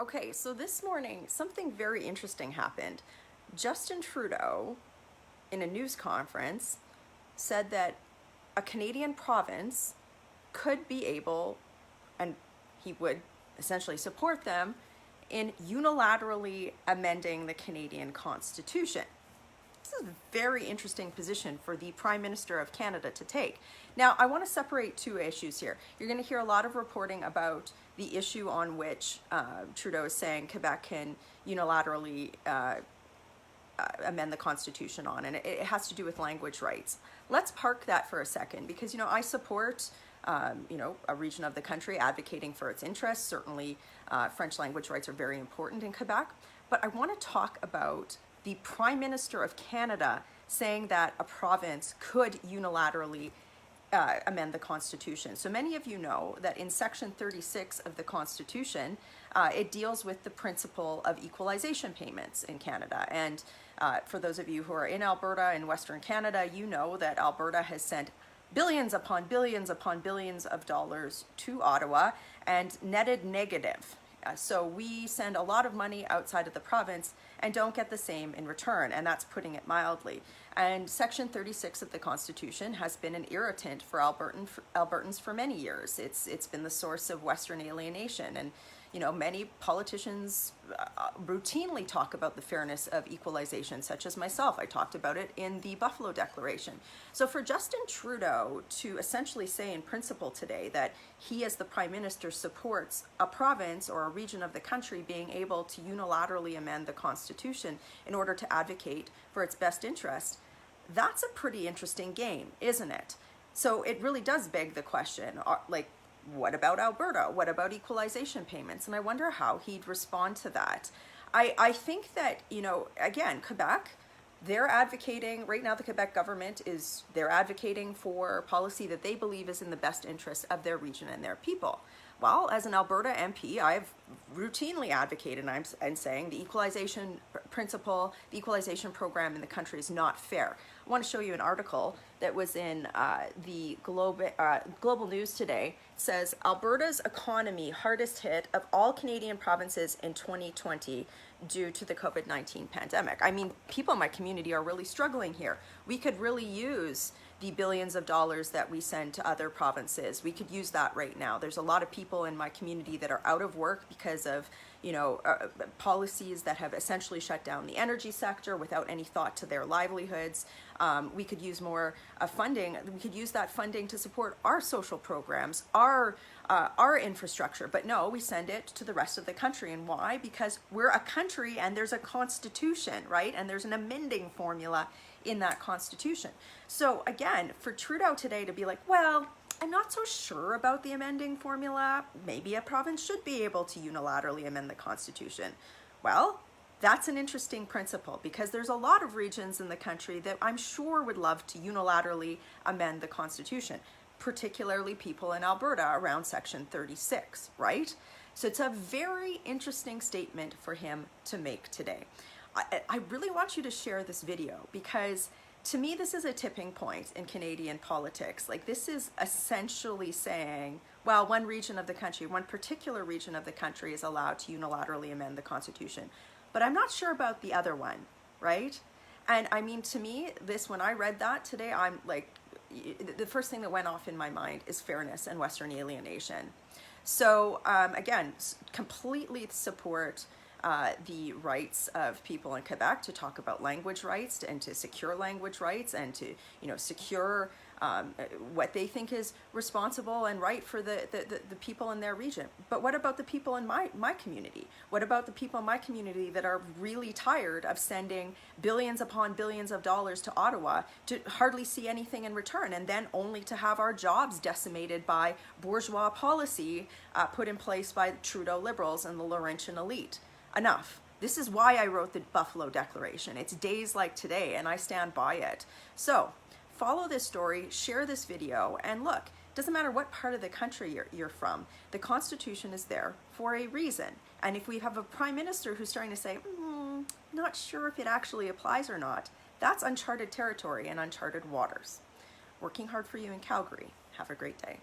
Okay, so this morning, something very interesting happened. Justin Trudeau, in a news conference, said that a Canadian province could be able, and he would essentially support them, in unilaterally amending the Canadian Constitution. This is a very interesting position for the Prime Minister of Canada to take. Now, I want to separate two issues here. You're going to hear a lot of reporting about the issue on which Trudeau is saying Quebec can unilaterally amend the Constitution on, and it has to do with language rights. Let's park that for a second because, I support a region of the country advocating for its interests. Certainly, French language rights are very important in Quebec. But I want to talk about the Prime Minister of Canada saying that a province could unilaterally amend the Constitution. So many of you know that in Section 36 of the Constitution, it deals with the principle of equalization payments in Canada. And for those of you who are in Alberta and Western Canada, you know that Alberta has sent billions upon billions upon billions of dollars to Ottawa and netted negative. So we send a lot of money outside of the province and don't get the same in return, and that's putting it mildly. And Section 36 of the Constitution has been an irritant for Albertans for many years. It's been the source of Western alienation, and many politicians routinely talk about the fairness of equalization, such as myself. I talked about it in the Buffalo Declaration. So for Justin Trudeau to essentially say in principle today that he as the Prime Minister supports a province or a region of the country being able to unilaterally amend the Constitution in order to advocate for its best interest, that's a pretty interesting game, isn't it? So it really does beg the question, what about Alberta? What about equalization payments? And I wonder how he'd respond to that. I think that, again, Quebec, they're advocating, right now the Quebec government they're advocating for policy that they believe is in the best interest of their region and their people. Well, as an Alberta MP, I've routinely advocated and saying the equalization principle, the equalization program in the country is not fair. I want to show you an article that was in the Global News today. It says, Alberta's economy hardest hit of all Canadian provinces in 2020 due to the COVID-19 pandemic. I mean, people in my community are really struggling here. We could really use the billions of dollars that we send to other provinces. We could use that right now. There's a lot of people in my community that are out of work because of policies that have essentially shut down the energy sector without any thought to their livelihoods. We could use more funding. We could use that funding to support our social programs, our infrastructure. But no, we send it to the rest of the country. And why? Because we're a country and there's a constitution, right? And there's an amending formula in that constitution. So again, for Trudeau today to be like, well, I'm not so sure about the amending formula. Maybe a province should be able to unilaterally amend the Constitution. Well, that's an interesting principle because there's a lot of regions in the country that I'm sure would love to unilaterally amend the Constitution, particularly people in Alberta around Section 36, right? So it's a very interesting statement for him to make today. I really want you to share this video because to me, this is a tipping point in Canadian politics. This is essentially saying, well, one region of the country, one particular region of the country is allowed to unilaterally amend the Constitution. But I'm not sure about the other one, right? And I mean, to me, when I read that today, I'm like, the first thing that went off in my mind is fairness and Western alienation. So again, completely support the rights of people in Quebec to talk about language rights and to secure language rights and to secure what they think is responsible and right for the people in their region. But what about the people in my community? What about the people in my community that are really tired of sending billions upon billions of dollars to Ottawa to hardly see anything in return and then only to have our jobs decimated by bourgeois policy put in place by Trudeau Liberals and the Laurentian elite? Enough. This is why I wrote the Buffalo Declaration. It's days like today, and I stand by it. So follow this story, share this video, and look, doesn't matter what part of the country you're from, the Constitution is there for a reason. And if we have a Prime Minister who's starting to say, not sure if it actually applies or not, that's uncharted territory and uncharted waters. Working hard for you in Calgary. Have a great day.